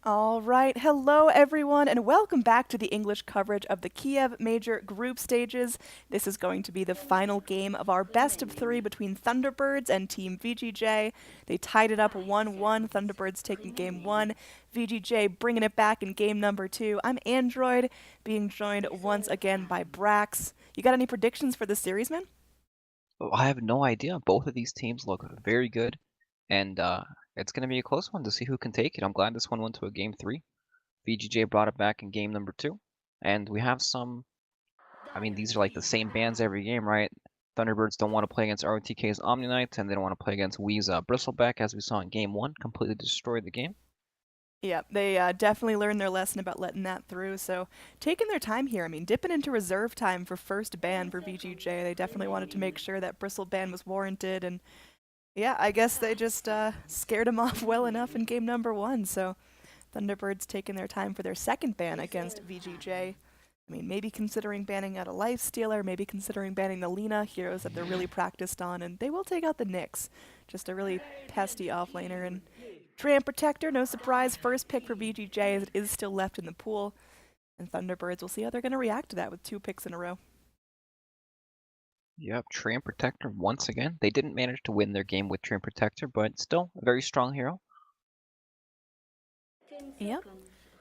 All right. Hello, everyone, and welcome back to the English coverage of the Kiev major group stages. This is going to be the final game of our best of three between ThunderBirds and Team VGJ. They tied it up 1-1. ThunderBirds taking game one. VGJ bringing it back in game number two. I'm Android, being joined once again by Brax. You got any predictions for the series, man? I have no idea. Both of these teams look very good, and it's going to be a close one to see who can take it. I'm glad this one went to a game three. VGJ brought it back in game number two, and we have some. I mean, these are like the same bands every game, right? Thunderbirds don't want to play against ROTK's Omni-Knight, and they don't want to play against Wee's Bristleback, as we saw in game one, completely destroyed the game. Yeah, they definitely learned their lesson about letting that through. So taking their time here. I mean, dipping into reserve time for first ban for VGJ. They definitely wanted to make sure that Bristle ban was warranted. And yeah, I guess they just scared him off well enough in game number one. So Thunderbirds taking their time for their second ban against VGJ. I mean, maybe considering banning out a Lifestealer, maybe considering banning the Lina, heroes that they're really practiced on, and they will take out the Nyx. Just a really pesty offlaner. And Tramp Protector, no surprise, first pick for VGJ as it is still left in the pool. And Thunderbirds, we'll see how they're going to react to that with two picks in a row. Yep, Tramp Protector once again. They didn't manage to win their game with Tramp Protector, but still a very strong hero. Yeah.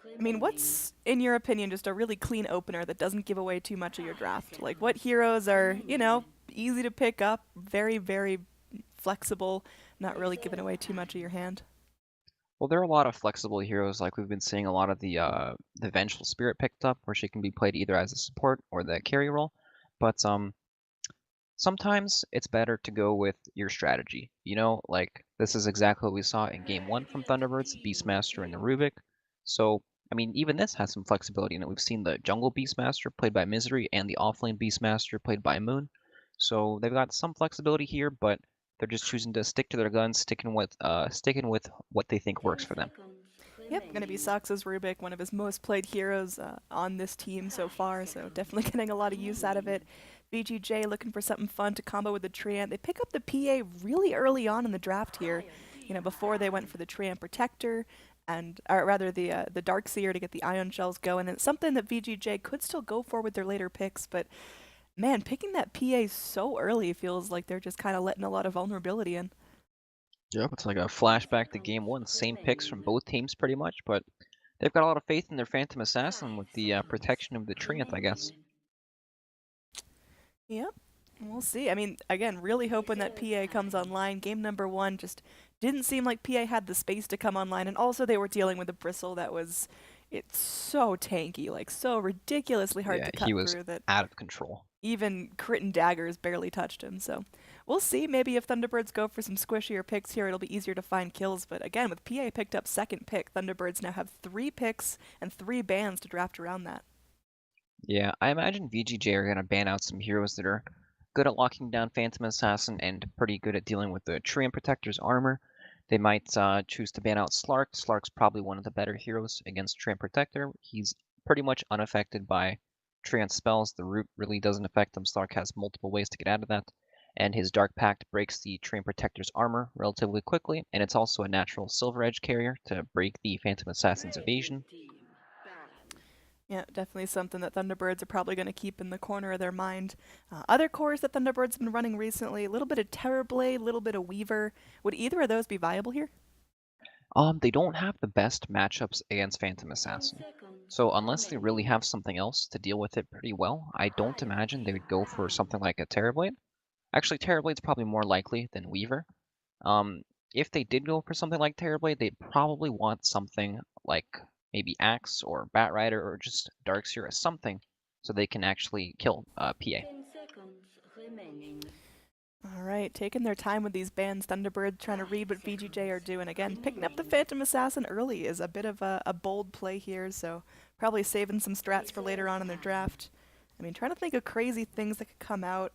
I mean, what's, in your opinion, just a really clean opener that doesn't give away too much of your draft? Like, what heroes are, easy to pick up, very, very flexible, not really giving away too much of your hand? Well, there are a lot of flexible heroes, like we've been seeing a lot of the Vengeful Spirit picked up, where she can be played either as a support or the carry role. But sometimes it's better to go with your strategy. Like this is exactly what we saw in game one from Thunderbirds, the Beastmaster and the Rubik. So, I mean, even this has some flexibility in it. We've seen the Jungle Beastmaster played by Misery and the Offlane Beastmaster played by Moon. So they've got some flexibility here, but they're just choosing to stick to their guns, sticking with what they think works for them. Yep, going to be Sox's Rubik, one of his most played heroes on this team so far, so definitely getting a lot of use out of it. VGJ looking for something fun to combo with the Treant. They pick up the PA really early on in the draft here, before they went for the Treant Protector, and or rather the Darkseer to get the Ion Shells going. And it's something that VGJ could still go for with their later picks, but man, picking that PA so early feels like they're just kind of letting a lot of vulnerability in. Yep, it's like a flashback to game one. Same picks from both teams pretty much, but they've got a lot of faith in their Phantom Assassin with the protection of the Treant, I guess. Yep. We'll see. I mean, again, really hoping that PA comes online. Game number one just didn't seem like PA had the space to come online, and also they were dealing with a bristle that was, it's so tanky, like so ridiculously hard Yeah, to he cut was through that out of control. even crit and daggers barely touched him. So we'll see. Maybe if Thunderbirds go for some squishier picks here, it'll be easier to find kills. But again, with PA picked up second pick, Thunderbirds now have three picks and three bans to draft around that. Yeah, I imagine VGJ are gonna ban out some heroes that are good at locking down Phantom Assassin and pretty good at dealing with the Treant Protector's armor. They might choose to ban out Slark. Slark's probably one of the better heroes against Treant Protector. He's pretty much unaffected by Treant spells. The root really doesn't affect him. Slark has multiple ways to get out of that. And his Dark Pact breaks the Treant Protector's armor relatively quickly, and it's also a natural Silver Edge carrier to break the Phantom Assassin's evasion. Yeah, definitely something that Thunderbirds are probably going to keep in the corner of their mind. Other cores that Thunderbirds have been running recently, a little bit of Terrorblade, a little bit of Weaver. Would either of those be viable here? They don't have the best matchups against Phantom Assassin. So unless they really have something else to deal with it pretty well, I don't imagine they would go for something like a Terrorblade. Actually, Terrorblade's probably more likely than Weaver. Um, if they did go for something like Terrorblade, they'd probably want something like maybe Axe or Batrider or just Darkseer or something so they can actually kill PA. All right, taking their time with these bands, Thunderbird trying to read what VGJ are doing. Again, picking up the Phantom Assassin early is a bit of a bold play here, so probably saving some strats for later on in their draft. I mean, trying to think of crazy things that could come out.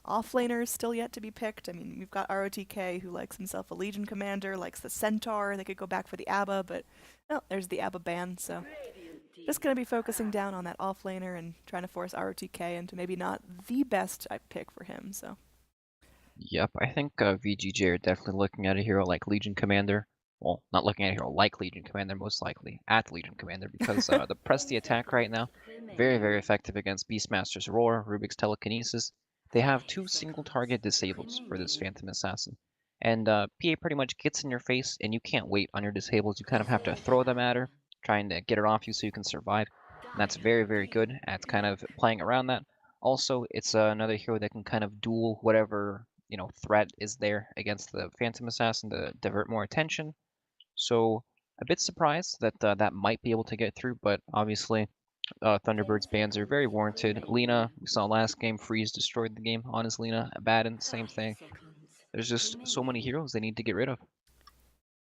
Offlaners still yet to be picked. I mean, we've got ROTK who likes himself a Legion Commander, likes the Centaur. They could go back for the ABBA, but oh, there's the ABBA ban. So just going to be focusing down on that offlaner and trying to force ROTK into maybe not the best pick for him. So Yep, I think VGJ are definitely looking at a hero like Legion Commander well, not looking at a hero like Legion Commander, most likely at Legion Commander, because the press the attack right now, very, very effective against Beastmaster's Roar, Rubik's Telekinesis. They have two single target disables for this Phantom Assassin. And PA pretty much gets in your face, and you can't wait on your disables. You kind of have to throw them at her, trying to get her off you so you can survive. And that's very, very good at kind of playing around that. Also, it's another hero that can kind of duel whatever threat is there against the Phantom Assassin to divert more attention. So a bit surprised that that might be able to get through, but obviously Thunderbird's bans are very warranted. Lena, we saw last game, Freeze destroyed the game on his Lena. Abaddon, same thing. There's just so many heroes they need to get rid of.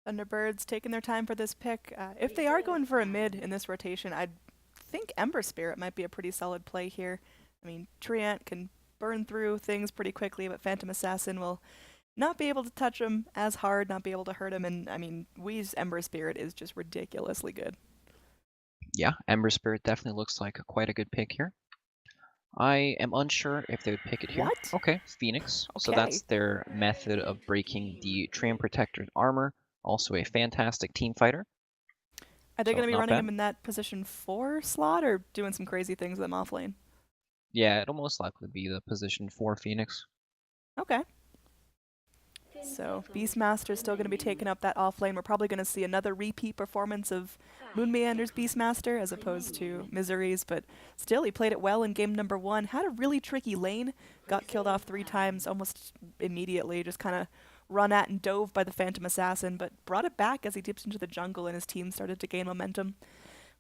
Thunderbirds taking their time for this pick. If they are going for a mid in this rotation, I think Ember Spirit might be a pretty solid play here. I mean, Treant can burn through things pretty quickly, but Phantom Assassin will not be able to touch him as hard, not be able to hurt him, and I mean, Wee's Ember Spirit is just ridiculously good. Yeah, Ember Spirit definitely looks like quite a good pick here. I am unsure if they would pick it here. What? Okay, Phoenix. So that's Okay. their method of breaking the Tram Protector's armor. Also a fantastic team fighter, Are they so going to be not running bad. him in that position 4 slot or doing some crazy things with him off lane? Yeah, it'll most likely be the position for Phoenix. Okay. So Beastmaster's still going to be taking up that off lane. We're probably going to see another repeat performance of Moon Meander's Beastmaster as opposed to Misery's, but still he played it well in game number 1. Had a really tricky lane, got killed off 3 times almost immediately, just kind of run at and dove by the Phantom Assassin, but brought it back as he dipped into the jungle and his team started to gain momentum.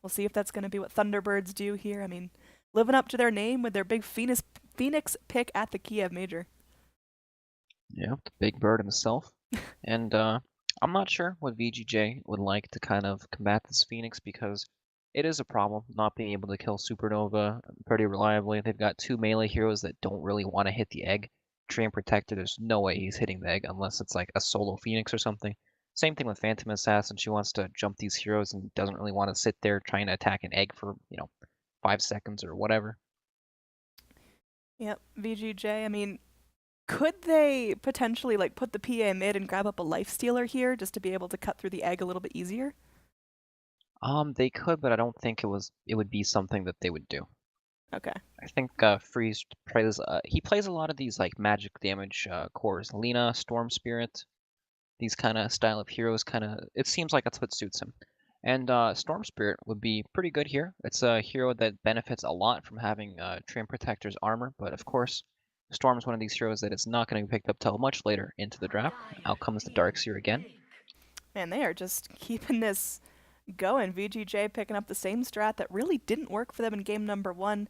We'll see if that's going to be what Thunderbirds do here. I mean, living up to their name with their big Phoenix pick at the Kiev Major. Yeah, the big bird himself. And I'm not sure what VGJ would like to kind of combat this Phoenix because it is a problem not being able to kill Supernova pretty reliably. They've got two melee heroes that don't really want to hit the egg. Tree and Protector, there's no way he's hitting the egg unless it's like a solo Phoenix or something. Same thing with Phantom Assassin. She wants to jump these heroes and doesn't really want to sit there trying to attack an egg for, 5 seconds or whatever. Yep, VGJ. I mean, could they potentially like put the PA mid and grab up a life stealer here just to be able to cut through the egg a little bit easier? They could, but I don't think it would be something that they would do. Okay. I think Freeze plays he plays a lot of these like magic damage cores. Lena, Storm Spirit, these kind of style of heroes kind of it seems like that's what suits him. And Storm Spirit would be pretty good here. It's a hero that benefits a lot from having Tram Protector's armor, but of course, Storm's one of these heroes that is not going to be picked up till much later into the draft. Out comes the Darkseer again. Man, they are just keeping this going. VGJ picking up the same strat that really didn't work for them in game number 1.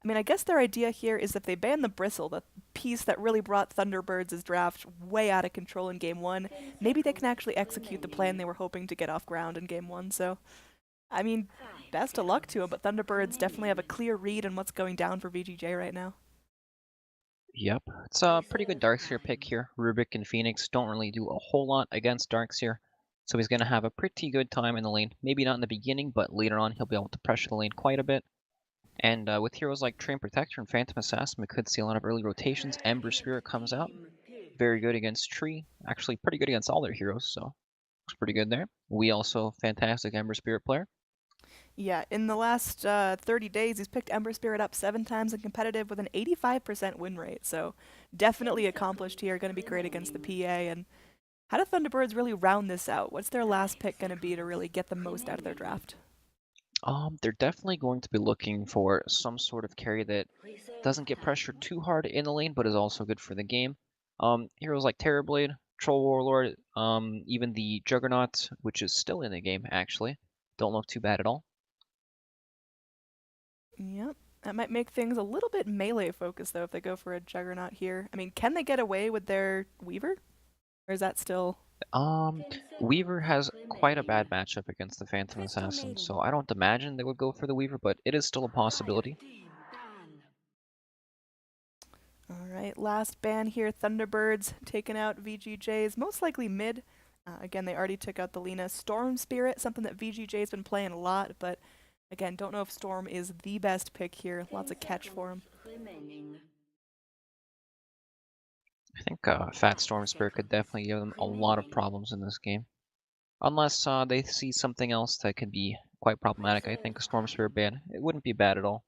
I mean, I guess their idea here is if they ban the Bristle, the piece that really brought Thunderbirds' draft way out of control in game 1, maybe they can actually execute the plan they were hoping to get off ground in game 1. So, I mean, best of luck to them, but Thunderbirds definitely have a clear read on what's going down for VGJ right now. Yep, it's a pretty good Darkseer pick here. Rubik and Phoenix don't really do a whole lot against Darkseer, so he's going to have a pretty good time in the lane. Maybe not in the beginning, but later on he'll be able to pressure the lane quite a bit. And with heroes like Train Protector and Phantom Assassin, we could see a lot of early rotations. Ember Spirit comes out, very good against Tree, actually pretty good against all their heroes, so looks pretty good there. We also fantastic Ember Spirit player. Yeah, in the last 30 days, he's picked Ember Spirit up 7 times in competitive with an 85% win rate. So definitely accomplished here. Going to be great against the PA. And how do Thunderbirds really round this out? What's their last pick going to be to really get the most out of their draft? They're definitely going to be looking for some sort of carry that doesn't get pressured too hard in the lane, but is also good for the game. Heroes like Terrorblade, Troll Warlord, even the Juggernaut, which is still in the game actually, don't look too bad at all. Yep. That might make things a little bit melee focused, though, if they go for a Juggernaut here. I mean, can they get away with their Weaver? Or is that still... Um, Weaver has quite a bad matchup against the Phantom Assassin, so I don't imagine they would go for the Weaver, but it is still a possibility. Alright, last ban here, Thunderbirds taking out VGJ's, most likely mid. Again, they already took out the Lena. Storm Spirit, something that VGJ's been playing a lot, but again, don't know if Storm is the best pick here. Lots of catch for him. I think Fat Storm Spirit could definitely give them a lot of problems in this game. Unless they see something else that could be quite problematic, I think a Storm Spirit ban, it wouldn't be bad at all.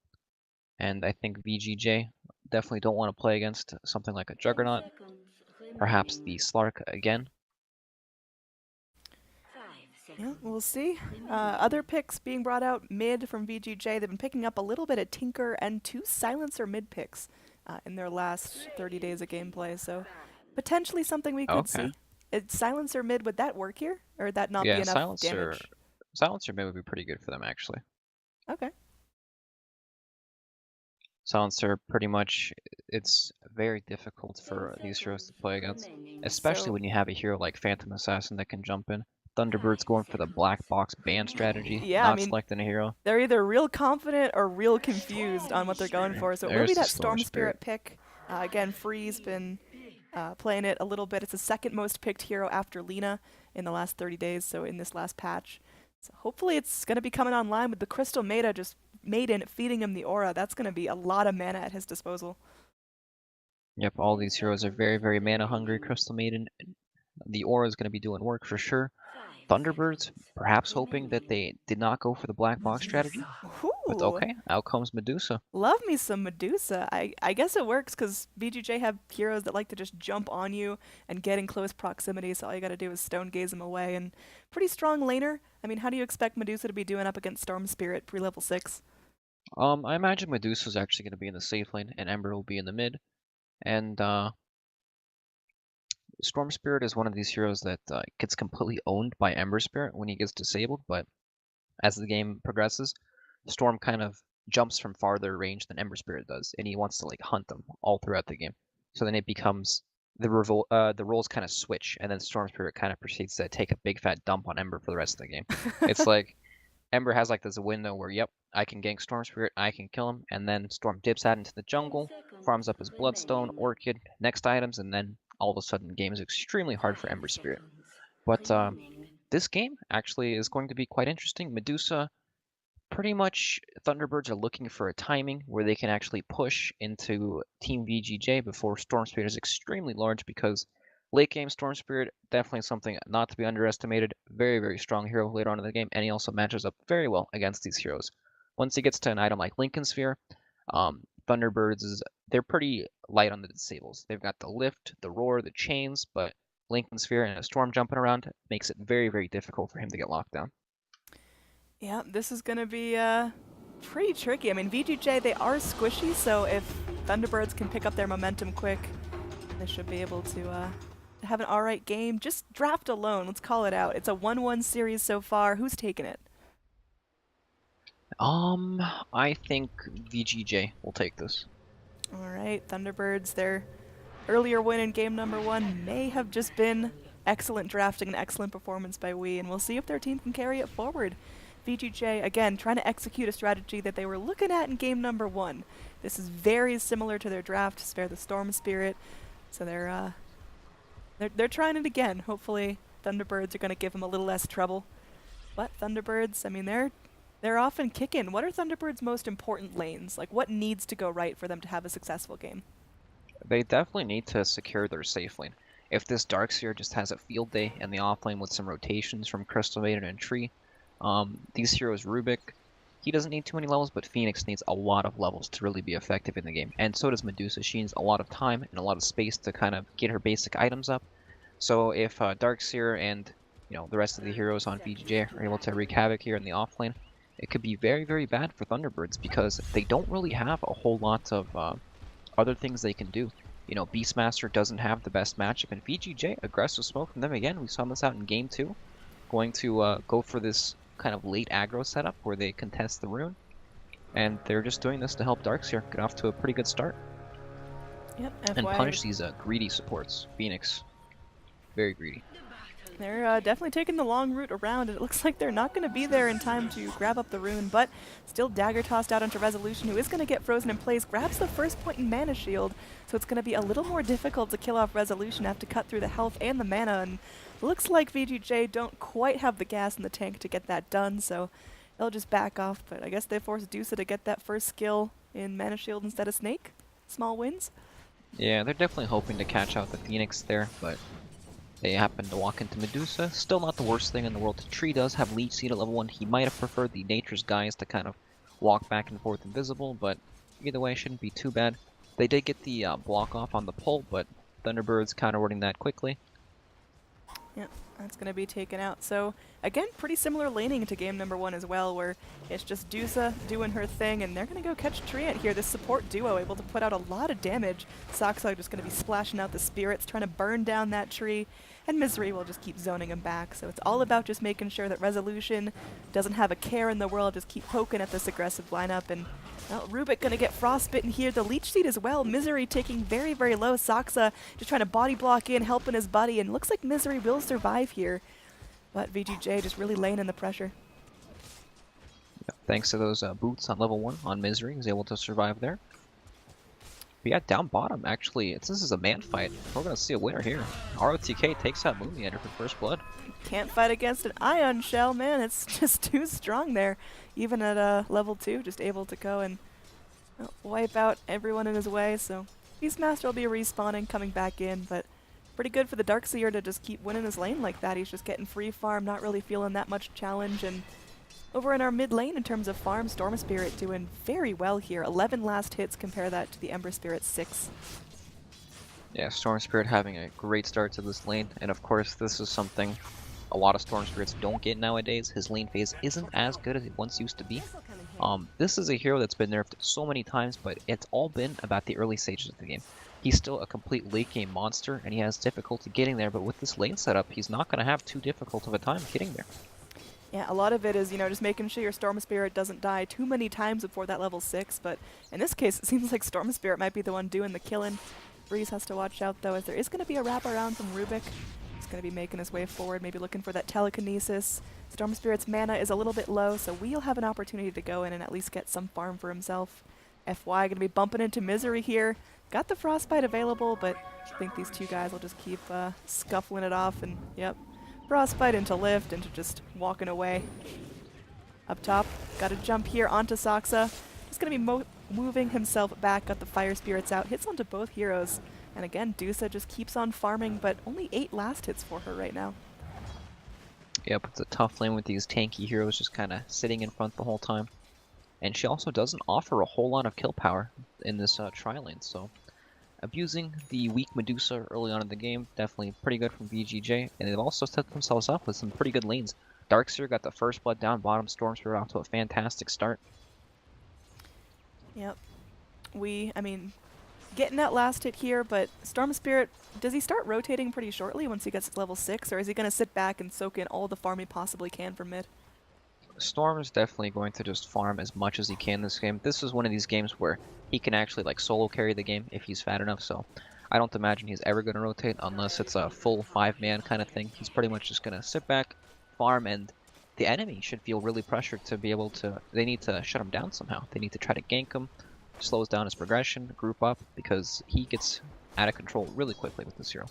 And I think VGJ definitely don't want to play against something like a 10 Juggernaut, seconds perhaps remaining. the Slark again. 5 Yeah, seconds we'll see. remaining. Other picks being brought out mid from VGJ. They've been picking up a little bit of Tinker and 2 Silencer mid picks in their last 30 days of gameplay, so potentially something we could Okay. see. Silencer mid, would that work here? Or would that not be Yeah, enough Silencer, damage? Silencer may would be pretty good for them actually. Okay. Silencer pretty much, it's very difficult 10 for these heroes to seconds play against, remaining. especially So, when you have a hero like Phantom Assassin that can jump in. Thunderbird's 5 going for the black seconds box ban strategy, remaining. yeah, I not mean, selecting a hero. they're either real confident or real confused on Storm what they're going Spirit. for. So it will be There's the that Storm Storm Spirit. Spirit pick. Again, Free's been playing it a little bit. It's the second most picked hero after Lina in the last 30 days, so in this last patch. So hopefully it's going to be coming online with the Crystal Maiden feeding him the aura. That's going to be a lot of mana at his disposal. Yep, all 10 these heroes are seconds very, very mana hungry. remaining. Crystal Maiden, the aura is going to be doing work for sure. 5 Thunderbirds, seconds perhaps hoping that remaining. they did not go for the black box strategy, Medusa. but Ooh, okay, out comes Medusa. love me some Medusa. I guess it works because VGJ have heroes that like to just jump on you and get in close proximity, so all you gotta do is stone gaze him away. And pretty strong laner. I mean, how do you expect Medusa to be doing up against Storm Spirit pre-level 6? I imagine Medusa's actually going to be in the safe lane, and Ember will be in the mid. And Storm Spirit is one of these heroes that gets completely owned by Ember Spirit when he gets disabled, but as the game progresses, Storm kind of jumps from farther range than Ember Spirit does, and he wants to like hunt them all throughout the game. So then it becomes the roles kind of switch, and then Storm Spirit kind of proceeds to take a big fat dump on Ember for the rest of the game. It's like Ember has like this window where, yep, I can gank Storm Spirit, I can kill him, and then Storm dips out into the 10 jungle, seconds farms up his Bloodstone, remaining. Orchid, next items, and then all of a sudden the game is extremely hard for 5 Ember Spirit. seconds But remaining. this game actually is going to be quite interesting. Medusa, pretty much Thunderbirds are looking for a timing where they can actually push into Team VGJ before Storm Spirit is extremely large because late game Storm Spirit definitely something not to be underestimated. Very, very strong hero later on in the game, and he also matches up very well against these heroes. Once he gets to an item like Lincoln Sphere, Thunderbirds they're pretty light on the disables. They've got the lift, the roar, the chains, but Lincoln Sphere and a storm jumping around makes it very, very difficult for him to get locked down. Yeah, this is gonna be pretty tricky. I mean, VGJ, they are squishy, so if Thunderbirds can pick up their momentum quick, they should be able to have an alright game. Just draft alone, let's call it out. It's a 1-1 series so far. Who's taking it? Um, I think VGJ will take this. Alright, Thunderbirds, their earlier win in game number 1 may have just been excellent drafting and excellent performance by Wii, and we'll see if their team can carry it forward. VGJ, again, trying to execute a strategy that they were looking at in game number 1. This is very similar to their draft, Spare the Storm Spirit, so they're trying it again. Hopefully, Thunderbirds are going to give them a little less trouble. But Thunderbirds, I mean, they're often kicking. What are Thunderbirds' most important lanes? Like, what needs to go right for them to have a successful game? They definitely need to secure their safe lane. If this Darkseer just has a field day in the off lane with some rotations from Crystal Maiden and Tree, these heroes Rubik, he doesn't need too many levels, but Phoenix needs a lot of levels to really be effective in the game. And so does Medusa. She needs a lot of time and a lot of space to kind of get her basic items up. So if Darkseer and the rest of the 30 heroes on seconds VGJ to are able to go. wreak havoc here in the off lane, it could be very, very bad for Thunderbirds because they don't really have a whole lot of other things they can do. Beastmaster doesn't have the best matchup, and VGJ, aggressive smoke from them again. We saw this out in game 2. Going to go for this kind of late aggro setup where they contest the rune, and they're just doing this to help Darkseer get off to a pretty good start Yep, and FYI, punish these greedy supports. Phoenix, very greedy. they're definitely taking the long route around, and it looks like they're not going to be there in time to grab up the rune, but still dagger tossed out onto Resolution, who is going to get frozen in place, grabs the first point in Mana Shield, so it's going to be a little more difficult to kill off Resolution, have to cut through the health and the mana, and looks like VGJ don't quite have the gas in the tank to get that done, so they'll just back off, but I guess they forced Dusa to get that first skill in Mana Shield instead of Snake. Small wins. Yeah, they're definitely hoping to catch out the Phoenix there, but They happen to walk into Medusa. Still not the worst thing in the world. Tree does have Leech Seed at level 1. He might have preferred the Nature's Guise to kind of walk back and forth invisible, but either way, shouldn't be too bad. They did get the block off on the pull, but ThunderBirds counterwording that quickly. Yep, that's going to be taken out. So, again, pretty similar laning to game number 1 as well, where it's just Dusa doing her thing, and they're going to go catch Treant here. This support duo able to put out a lot of damage. Soxa just going to be splashing out the spirits, trying to burn down that tree, and Misery will just keep zoning him back. So it's all about just making sure that Resolution doesn't have a care in the world, just keep poking at this aggressive lineup, and well, Rubik going to get frostbitten here. The Leech Seed as well. Misery taking very, very low. Soxa just trying to body block in, helping his buddy, and looks like Misery will survive here. But VGJ just really laying in the pressure. Yeah, thanks to those boots on level 1 on Misery, he's able to survive there. But yeah, down bottom, actually, this is a man fight. We're going to see a winner here. ROTK takes out Moonmeander for first blood. Can't fight against an Ion Shell, man. It's just too strong there. Even at level 2, just able to go and wipe out everyone in his way. So Beastmaster will be respawning, coming back in, but pretty good for the Darkseer to just keep winning his lane like that. He's just getting free farm, not really feeling that much challenge. And over in our mid lane in terms of farm, Storm Spirit doing very well here. 11 last hits, compare that to the Ember Spirit's 6. Yeah, Storm Spirit having a great start to this lane, and of course this is something a lot of Storm Spirits don't get nowadays. His lane phase isn't as good as it once used to be. This is a hero that's been nerfed so many times, but it's all been about the early stages of the game. He's still a complete late game monster, and he has difficulty getting there, but with this lane setup, he's not going to have too difficult of a time getting there. Yeah, a lot of it is, just making sure your Storm Spirit doesn't die too many times before that level 6, but in this case, it seems like Storm Spirit might be the one doing the killing. Breeze has to watch out, though, as there is going to be a wraparound from Rubik. He's going to be making his way forward, maybe looking for that telekinesis. Storm Spirit's mana is a little bit low, so we'll have an opportunity to go in and at least get some farm for himself. FY going to be bumping into Misery here. Got the Frostbite available, but I think these two guys will just keep scuffling it off, and yep. Frostbite into lift, into just walking away. Up top, got to jump here onto Soxa. Just going to be moving himself back, got the Fire Spirits out, hits onto both heroes. And again, Dusa just keeps on farming, but only 8 last hits for her right now. Yep, it's a tough lane with these tanky heroes just kind of sitting in front the whole time. And she also doesn't offer a whole lot of kill power in this tri-lane, so abusing the weak Medusa early on in the game, definitely pretty good from VGJ, and they've also set themselves up with some pretty good lanes. Darkseer got the first blood down bottom, Storm Spirit off to a fantastic start. Yep. Getting that last hit here, but Storm Spirit, does he start rotating pretty shortly once he gets to level 6, or is he going to sit back and soak in all the farm he possibly can from mid? Storm is definitely going to just farm as much as he can this game. This is one of these games where he can actually solo carry the game if he's fat enough, so I don't imagine he's ever going to rotate unless it's a full 5-man kind of thing. He's pretty much just going to sit back, farm, and the enemy should feel really pressured to be able to, they need to shut him down somehow. They need to try to gank him, slows down his progression, group up, because he gets out of control really quickly with this hero.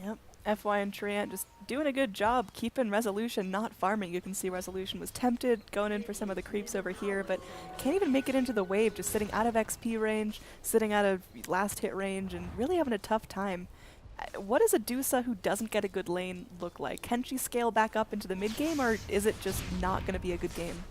Yep. FY and Treant just doing a good job keeping Resolution not farming. You can see Resolution was tempted, going in for some of the creeps over here, but can't even make it into the wave, just sitting out of XP range, sitting out of last hit range, and really having a tough time. What does a Dusa who doesn't get a good lane look like? Can she scale back up into the mid game, or is it just not going to be a good game?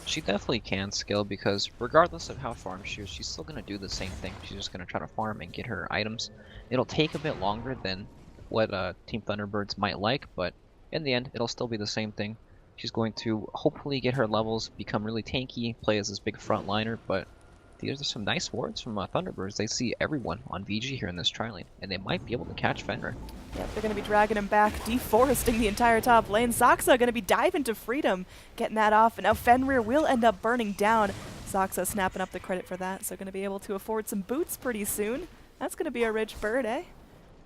She definitely can scale because regardless of how farmed she is, she's still going to do the same thing. She's just going to try to farm and get her items. It'll take a bit longer than what Team ThunderBirds might like, but in the end, it'll still be the same thing. She's going to hopefully get her levels, become really tanky, play as this big frontliner, but these are some nice wards from ThunderBirds. They see everyone on VG here in this tri-lane, and they might be able to catch Fenrir. Yep, they're going to be dragging him back, deforesting the entire top lane. Soxa going to be diving to freedom, getting that off, and now Fenrir will end up burning down. Soxa snapping up the credit for that, so going to be able to afford some boots pretty soon. That's going to be a rich bird, eh?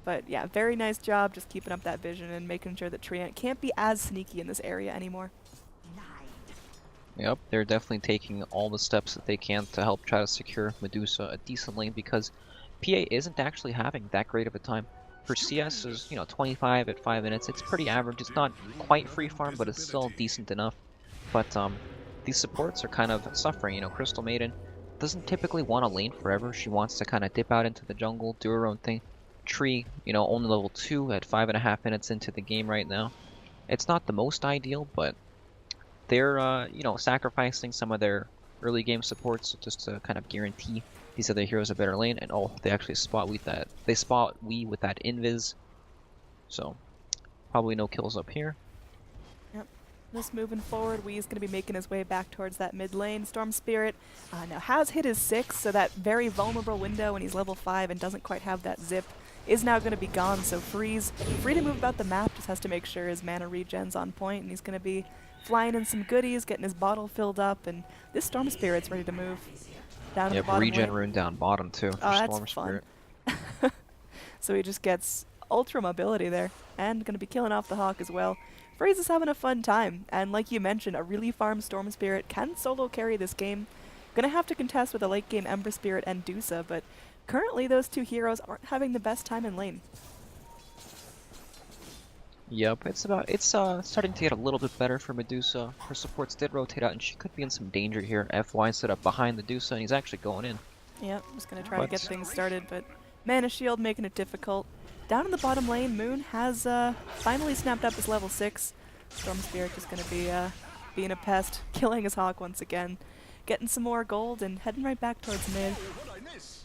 But yeah, very nice job just keeping up that vision and making sure that Treant can't be as sneaky in this area anymore. Yep, they're definitely taking all the steps that they can to help try to secure Medusa a decent lane because PA isn't actually having that great of a time. Her CS is, 25 at 5 minutes. It's pretty average. It's not quite free farm, but it's still decent enough. But these supports are kind of suffering. Crystal Maiden doesn't typically want to lane forever. She wants to kind of dip out into the jungle, do her own thing. Tree, you know, only level 2 at 5.5 minutes into the game right now. It's not the most ideal, but they're, you know, sacrificing some of their early game supports just to kind of guarantee these other heroes a better lane. And oh, they actually spot we that. They spot we with that invis. So probably no kills up here. Yep. Just moving forward, Wee's going to be making his way back towards that mid lane. Storm Spirit now has hit his 6, so that very vulnerable window when he's level 5 and doesn't quite have that zip is now going to be gone. So Freeze, free to move about the map, just has to make sure his mana regen's on point, and he's going to be flying in some goodies, getting his bottle filled up, and this Storm Spirit's ready to move down to the Yep, bottom regen lane. rune down bottom too for Storm Spirit. So he just gets ultra mobility there, and going to be killing off the Hawk as well. Freeze is having a fun time, and like you mentioned, a really farmed Storm Spirit can solo carry this game. Gonna have to contest with a late game Ember Spirit and Dusa, but currently those two heroes aren't having the best time in lane. Yep, it's starting to get a little bit better for Medusa. Her supports did rotate out, and she could be in some danger here. FY set up behind the Dusa, and he's actually going in. Yep, just gonna try to get things started, but Mana Shield making it difficult. Down in the bottom lane, Moon has finally snapped up his level 6. Storm Spirit just gonna be being a pest, killing his Hawk once again. Getting some more gold and heading right back towards mid.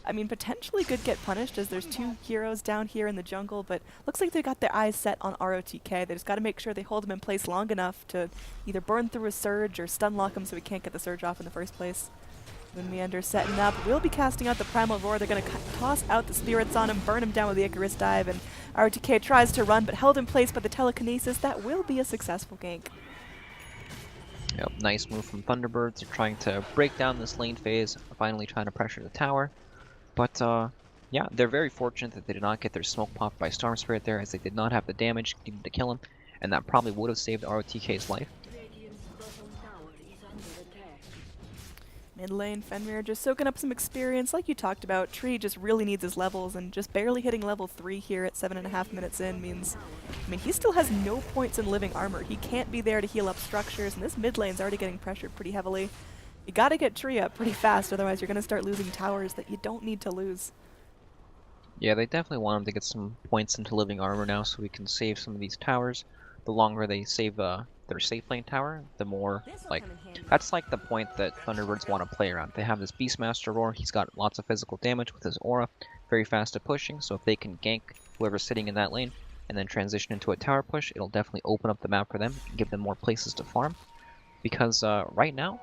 I mean, potentially could get punished as there's two heroes down here in the jungle, but looks like they got their eyes set on ROTK. They just got to make sure they hold him in place long enough to either burn through a surge or stun lock him so he can't get the surge off in the first place. Moon Meander setting up. We'll be casting out the Primal Roar. They're going to toss out the spirits on him, burn him down with the Icarus Dive, and ROTK tries to run, but held in place by the telekinesis. That will be a successful gank. Yep, nice move from ThunderBirds. They're trying to break down this lane phase, finally trying to pressure the tower. But, yeah, they're very fortunate that they did not get their smoke popped by Storm Spirit there, as they did not have the damage needed to kill him, and that probably would have saved ROTK's life. Mid lane, Fenrir just soaking up some experience. Like you talked about, Tree just really needs his levels, and just barely hitting level 3 here at 7.5 minutes in means, I mean, he still has no points in living armor. He can't be there to heal up structures, and this mid lane's already getting pressured pretty heavily. You gotta get Tree up pretty fast, otherwise you're gonna start losing towers that you don't need to lose. Yeah, they definitely want him to get some points into living armor now so we can save some of these towers. The longer they save their safe lane tower, the more, like, that's like the point that ThunderBirds want to play around. They have this Beastmaster Roar, he's got lots of physical damage with his aura, very fast at pushing, so if they can gank whoever's sitting in that lane and then transition into a tower push, it'll definitely open up the map for them and give them more places to farm. Because right now,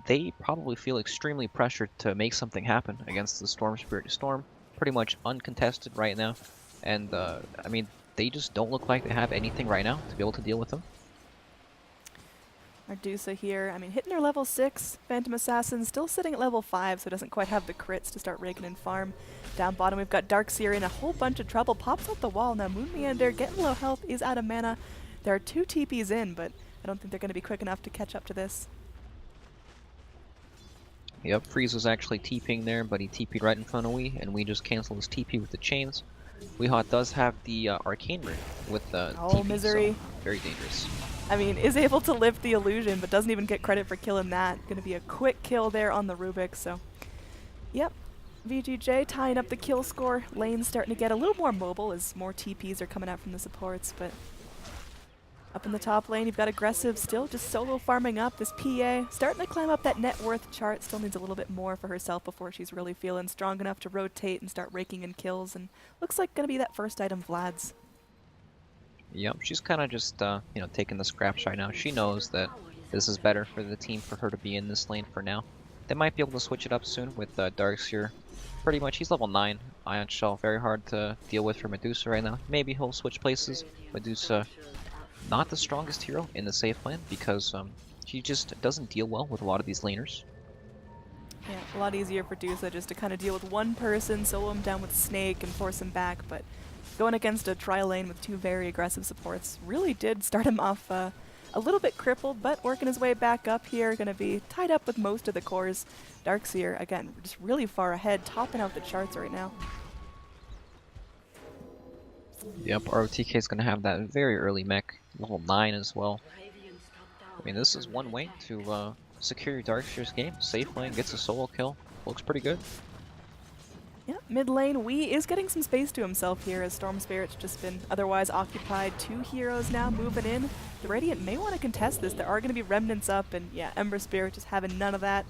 they probably feel extremely pressured to make something happen against the Storm Spirit. Storm, pretty much uncontested right now, and I mean, they just don't look like they have anything right now to be able to deal with them. Ardusa here, I mean, hitting her level 6, Phantom Assassin still sitting at level 5, so doesn't quite have the crits to start raking in farm. Down bottom we've got Darkseer in a whole bunch of trouble, pops out the wall. Now Moon Meander getting low health, is out of mana. There are 2 TPs in, but I don't think they're going to be quick enough to catch up to this. Yep, Freeze was actually TPing there, but he TP'd right in front of Wii, and we just canceled his TP with the chains. Weehawk does have the Arcane Ring with the TP, misery. So very dangerous. I mean, is able to lift the illusion, but doesn't even get credit for killing that. Gonna be a quick kill there on the Rubik, so... Yep, VGJ tying up the kill score. Lane's starting to get a little more mobile as more TPs are coming out from the supports, but... Up in the top lane, you've got Aggressive still just solo farming up. This PA starting to climb up that net worth chart. Still needs a little bit more for herself before she's really feeling strong enough to rotate and start raking in kills. And looks like gonna be that first item Vlad's. Yep, she's kind of just, you know, taking the scraps right now. She knows that this is better for the team for her to be in this lane for now. They might be able to switch it up soon with Darkseer. Pretty much, he's level 9. Ion Shell, very hard to deal with for Medusa right now. Maybe he'll switch places. Medusa, not the strongest hero in the safe lane because she just doesn't deal well with a lot of these laners. Yeah, a lot easier for Dusa just to kind of deal with one person, solo him down with Snake and force him back, but going against a trial lane with 2 very aggressive supports really did start him off a little bit crippled, but working his way back up here, going to be tied up with most of the cores. Darkseer, again, just really far ahead, topping out the charts right now. Yep, ROTK is going to have that very early mech, level 9 as well. I mean, this is one way to secure your Darkseer's game. Safe lane, gets a solo kill, looks pretty good. Yep, Mid lane, Wee is getting some space to himself here as Storm Spirit's just been otherwise occupied. 2 heroes now moving in. The Radiant may want to contest this. There are going to be remnants up, and yeah, Ember Spirit just having none of that.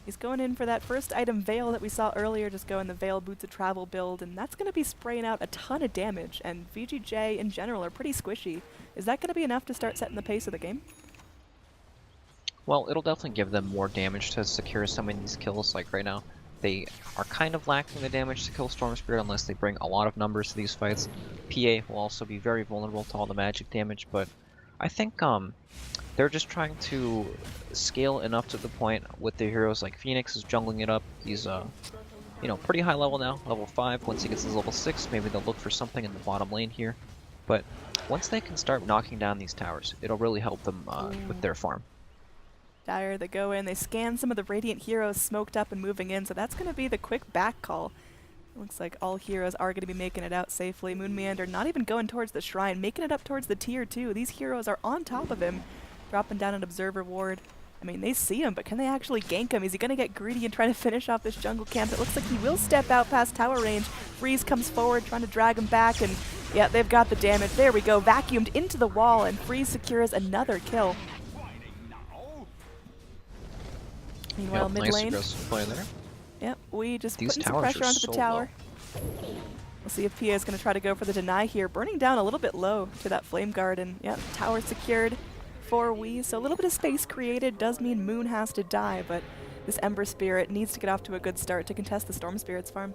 He's going in for that first item Veil that we saw earlier, just going the Veil Boots of Travel build, and that's going to be spraying out a ton of damage, and VGJ in general are pretty squishy. Is that going to be enough to start setting the pace of the game? Well, it'll definitely give them more damage to secure some of these kills. Like right now, they are kind of lacking the damage to kill Storm Spirit unless they bring a lot of numbers to these fights. PA will also be very vulnerable to all the magic damage, but I think they're just trying to scale enough to the point with their heroes. Like Phoenix is jungling it up. He's you know, pretty high level now, level 5. Once he gets his level 6, maybe they'll look for something in the bottom lane here. But once they can start knocking down these towers, it'll really help them with their farm. Dire, they go in, they scan some of the Radiant heroes smoked up and moving in, so that's going to be the quick back call. Looks like all heroes are going to be making it out safely. Moon Meander not even going towards the shrine, making it up towards the tier 2. These heroes are on top of him, dropping down an observer ward. I mean, they see him, but can they actually gank him? Is he going to get greedy and try to finish off this jungle camp? It looks like he will step out past tower range. Freeze comes forward, trying to drag him back, and yeah, they've got the damage. There we go, vacuumed into the wall, and Freeze secures another kill. Meanwhile, mid nice lane. aggressive play there. Yep, we just These putting some towers pressure are onto so the tower. low. We'll see if Pia is going to try to go for the deny here. Burning down a little bit low to that Flame Guard, and yep, tower secured for Wee. So a little bit of space created does mean Moon has to die, but this Ember Spirit needs to get off to a good start to contest the Storm Spirit's farm.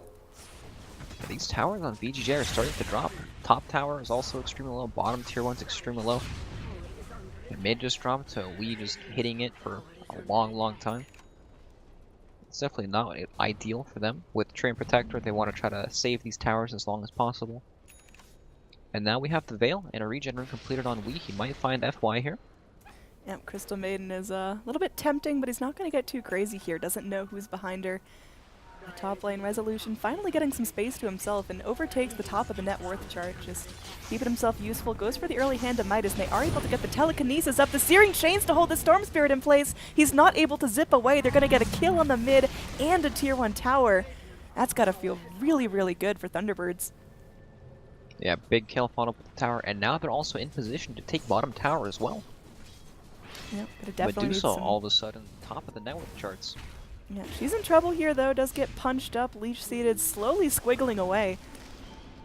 Yeah, these towers on VGJ are starting to drop. Top tower is also extremely low. Bottom tier 1's extremely low. And mid just dropped to Wee just hitting it for a long time. It's definitely not ideal for them. With Train Protector, they want to try to save these towers as long as possible. And now we have the Veil and a regen room completed on Wee. He might find FY here. Yep, Crystal Maiden is a little bit tempting, but he's not going to get too crazy here. Doesn't know who's behind her. The top lane Resolution finally getting some space to himself and overtakes the top of the net worth chart. Just keeping himself useful. Goes for the early hand of Midas, and they are able to get the telekinesis up. The Searing Chains to hold the Storm Spirit in place. He's not able to zip away. They're going to get a kill on the mid and a tier 1 tower. That's got to feel really, really good for ThunderBirds. Yeah, big kill followed up with the tower, and now they're also in position to take bottom tower as well. Yep, but it definitely Medusa needs some... all of a sudden top of the network charts. Yeah, she's in trouble here though, does get punched up, leech seated, slowly squiggling away.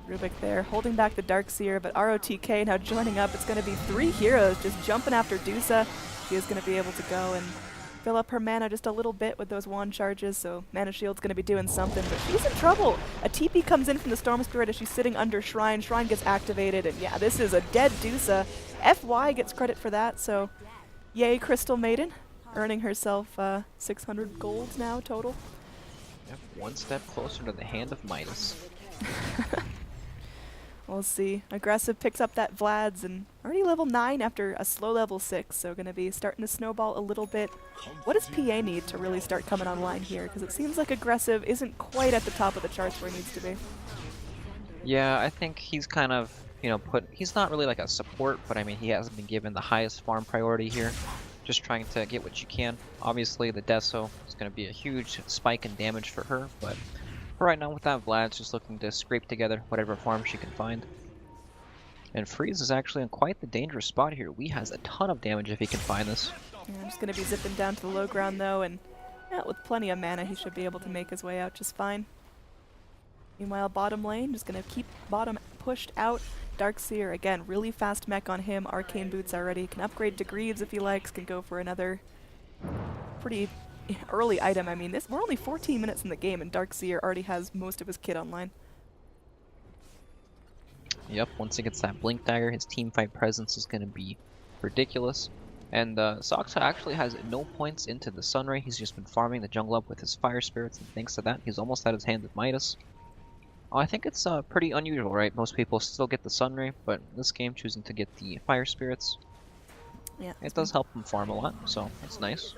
Rubik there, holding back the Darkseer, but ROTK now joining up. It's going to be 3 heroes just jumping after Dusa. She is going to be able to go and fill up her mana just a little bit with those wand charges, so Mana Shield's going to be doing something, but she's in trouble. A TP comes in from the Storm Spirit as she's sitting under Shrine. Shrine gets activated, and yeah, this is a dead Dusa. FY gets credit for that, so yay Crystal Maiden. Earning herself 600 gold now total. Yep, one step closer to the hand of Midas. We'll see. Aggressive picks up that Vlad's and already level 9 after a slow level 6, so going to be starting to snowball a little bit. What does PA need to really start coming online here? Because it seems like Aggressive isn't quite at the top of the charts where he needs to be. Yeah, I think he's kind of, you know, he's not really like a support, but I mean, he hasn't been given the highest farm priority here. Just trying to get what you can. Obviously, the Deso is going to be a huge spike in damage for her, but for right now, with that, Vlad's just looking to scrape together whatever farm she can find. And Freeze is actually in quite the dangerous spot here. Wee has a ton of damage if he can find this. Yeah, I'm just going to be zipping down to the low ground though, and yeah, with plenty of mana, he should be able to make his way out just fine. Meanwhile, bottom lane, just going to keep bottom pushed out. Darkseer, again, really fast mech on him. Arcane Boots already. Can upgrade to Greaves if he likes. Can go for another pretty early item. I mean, we're only 14 minutes in the game, and Darkseer already has most of his kit online. Yep, once he gets that Blink Dagger, his teamfight presence is going to be ridiculous. And Soxa actually has no points into the Sunray. He's just been farming the jungle up with his Fire Spirits, and thanks to that, he's almost at his hand with Midas. I think it's pretty unusual, right? Most people still get the Sunray, but in this game choosing to get the Fire Spirits. Yeah, it does help him farm a lot, so it's nice.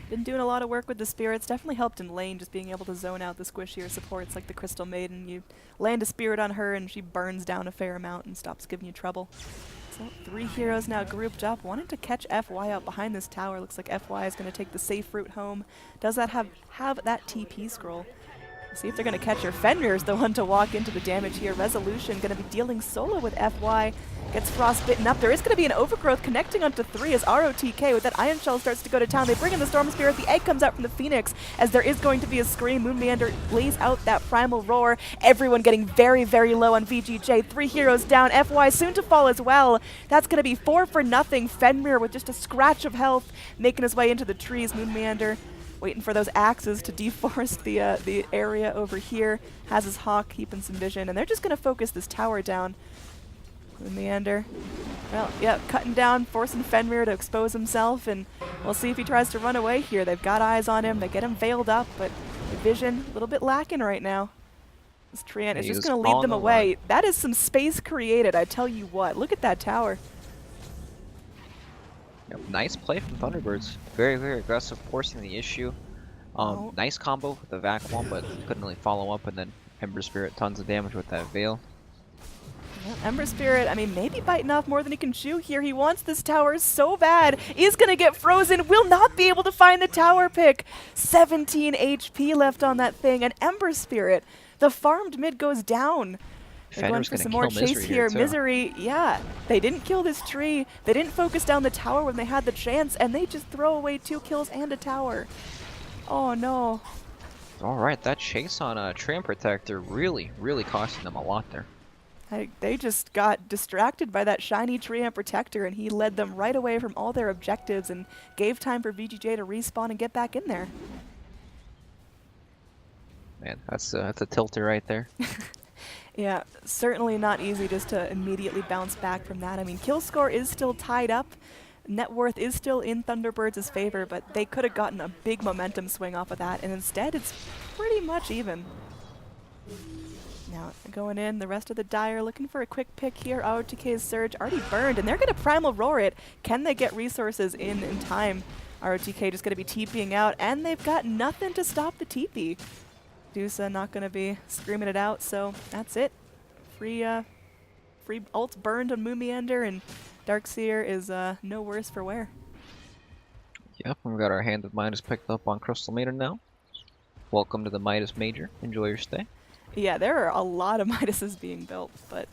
Been doing a lot of work with the Spirits. Definitely helped in lane, just being able to zone out the squishier supports like the Crystal Maiden. You land a Spirit on her and she burns down a fair amount and stops giving you trouble. So 3 heroes now grouped up, wanting to catch FY out behind this tower. Looks like FY is going to take the safe route home. Does that have that TP scroll? See if they're going to catch her. Fenrir's the one to walk into the damage here. Resolution going to be dealing solo with FY. Gets frostbitten up. There is going to be an overgrowth connecting onto 3 as ROTK with that Iron Shell starts to go to town. They bring in the Storm Spirit. The egg comes out from the Phoenix as there is going to be a scream. Moon Meander lays out that primal roar. Everyone getting very, very low on VGJ. 3 heroes down. FY soon to fall as well. That's going to be 4 for nothing. Fenrir with just a scratch of health making his way into the trees. Moon Meander waiting for those axes to deforest the area over here. Has his hawk keeping some vision, and they're just going to focus this tower down. Meander, well, yeah, cutting down, forcing Fenrir to expose himself, and we'll see if he tries to run away here. They've got eyes on him. They get him veiled up, but the vision a little bit lacking right now. This Treant is just going to lead them away. That is some space created, I tell you what. Look at that tower. Yep, nice play from ThunderBirds. Very, very aggressive, forcing the issue. Nice combo with the vacuum, but couldn't really follow up, and then Ember Spirit, tons of damage with that Veil. Yeah, Ember Spirit, I mean, maybe biting off more than he can chew here. He wants this tower so bad. Is going to get frozen. Will not be able to find the tower pick. 17 HP left on that thing. And Ember Spirit, the farmed mid goes down. They're going for some more chase here. Misery, yeah. They didn't kill this tree. They didn't focus down the tower when they had the chance. And they just throw away 2 kills and a tower. Oh, no. All right, that chase on a Tram Protector really, really costing them a lot there. They just got distracted by that shiny Treant Protector, and he led them right away from all their objectives and gave time for VGJ to respawn and get back in there. Man, that's a tilter right there. Yeah, certainly not easy just to immediately bounce back from that. I mean, kill score is still tied up. Net worth is still in ThunderBirds' favor, but they could have gotten a big momentum swing off of that, and instead it's pretty much even. Now, going in, the rest of the Dire looking for a quick pick here. ROTK's Surge already burned, and they're going to Primal Roar it. Can they get resources in time? ROTK just going to be TPing out, and they've got nothing to stop the TP. Dusa not going to be screaming it out, so that's it. Free ults burned on Moomiander, and Darkseer is no worse for wear. Yep, we've got our Hand of Midas picked up on Crystal Maiden now. Welcome to the Midas Major. Enjoy your stay. Yeah, there are a lot of Midases being built, but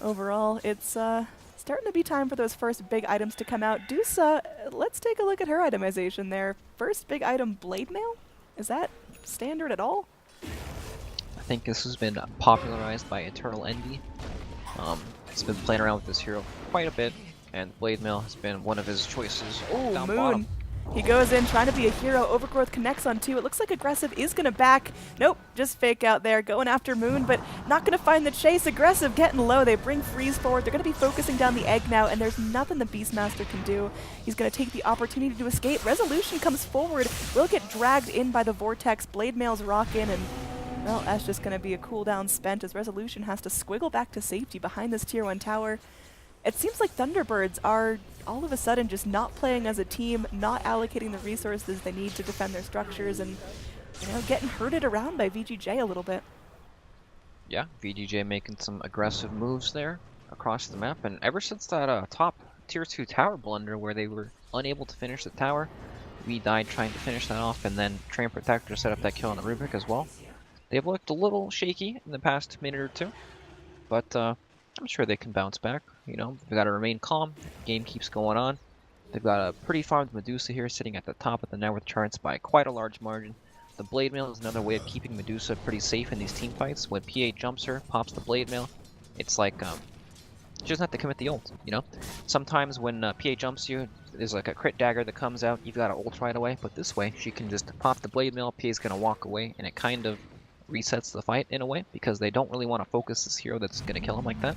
overall, it's starting to be time for those first big items to come out. Dusa, let's take a look at her itemization there. First big item, Blade Mail? Is that standard at all? I think this has been popularized by Eternal Envy. He's been playing around with this hero quite a bit, and Blade Mail has been one of his choices. Oh, down Moon. Bottom. He goes in trying to be a hero. Overgrowth connects on 2. It looks like Aggressive is going to back. Nope, just fake out there. Going after Moon, but not going to find the chase. Aggressive getting low. They bring Freeze forward. They're going to be focusing down the egg now, and there's nothing the Beastmaster can do. He's going to take the opportunity to escape. Resolution comes forward. Will get dragged in by the Vortex. Blade Mails rock in, and well, that's just going to be a cooldown spent as Resolution has to squiggle back to safety behind this Tier 1 tower. It seems like ThunderBirds are all of a sudden just not playing as a team, not allocating the resources they need to defend their structures, and getting herded around by VGJ a little bit. Yeah, VGJ making some aggressive moves there across the map, and ever since that top Tier 2 tower blunder where they were unable to finish the tower, we died trying to finish that off, and then Tram Protector set up that kill on the Rubik as well. They've looked a little shaky in the past minute or two, but I'm sure they can bounce back. They've got to remain calm. The game keeps going on. They've got a pretty farmed Medusa here sitting at the top of the net worth charts by quite a large margin. The Blade Mail is another way of keeping Medusa pretty safe in these team fights. When PA jumps her, pops the Blade Mail, it's like she doesn't have to commit the ult, Sometimes when PA jumps you, there's like a crit dagger that comes out, you've got to ult right away, but this way she can just pop the Blade Mail, PA's going to walk away, and it kind of resets the fight in a way, because they don't really want to focus this hero that's going to kill him like that.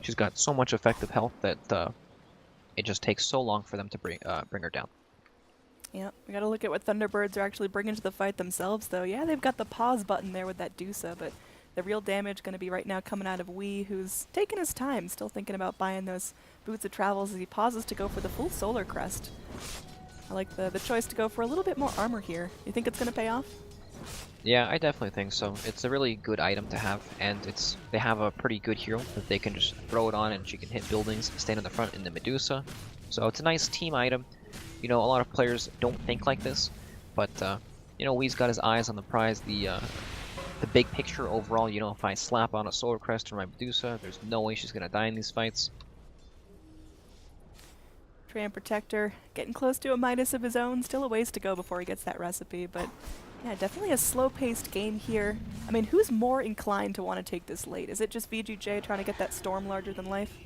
She's got so much effective health that it just takes so long for them to bring her down. Yeah, we gotta look at what ThunderBirds are actually bringing to the fight themselves, though. Yeah, they've got the pause button there with that Dusa, but the real damage going to be right now coming out of Wii, who's taking his time, still thinking about buying those Boots of Travels as he pauses to go for the full Solar Crest. I like the choice to go for a little bit more armor here. You think it's going to pay off? Yeah, I definitely think so. It's a really good item to have, and they have a pretty good hero that they can just throw it on and she can hit buildings, stand in the front in the Medusa. So it's a nice team item. A lot of players don't think like this, but You know, Wee's got his eyes on the prize, the big picture overall. You know, if I slap on a Solar Crest or my Medusa, there's no way she's gonna die in these fights. Tram Protector getting close to a minus of his own. Still a ways to go before he gets that recipe, but yeah, definitely a slow-paced game here. I mean, who's more inclined to want to take this late? Is it just VGJ trying to get that storm larger than life?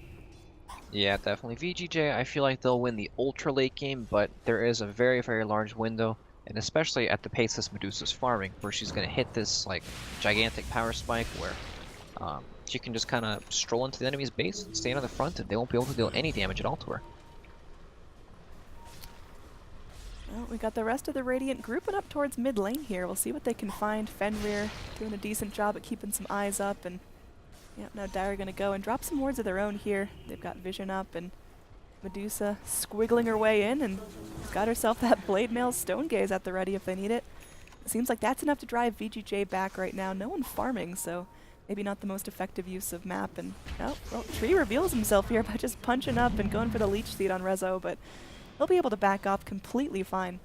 Yeah, definitely. VGJ, I feel like they'll win the ultra late game, but there is a very, very large window, and especially at the pace this Medusa's farming, where she's going to hit this like gigantic power spike where she can just kind of stroll into the enemy's base, stand on the front, and they won't be able to deal any damage at all to her. Well, we got the rest of the Radiant grouping up towards mid lane here. We'll see what they can find. Fenrir doing a decent job at keeping some eyes up, and yeah, now Dire gonna go and drop some wards of their own here. They've got vision up, and Medusa squiggling her way in and got herself that Blade Mail Stone Gaze at the ready if they need it. It seems like that's enough to drive VGJ back right now. No one farming, so maybe not the most effective use of map. And oh, well, Tree reveals himself here by just punching up and going for the Leech Seed on Rezo, but he'll be able to back off completely fine.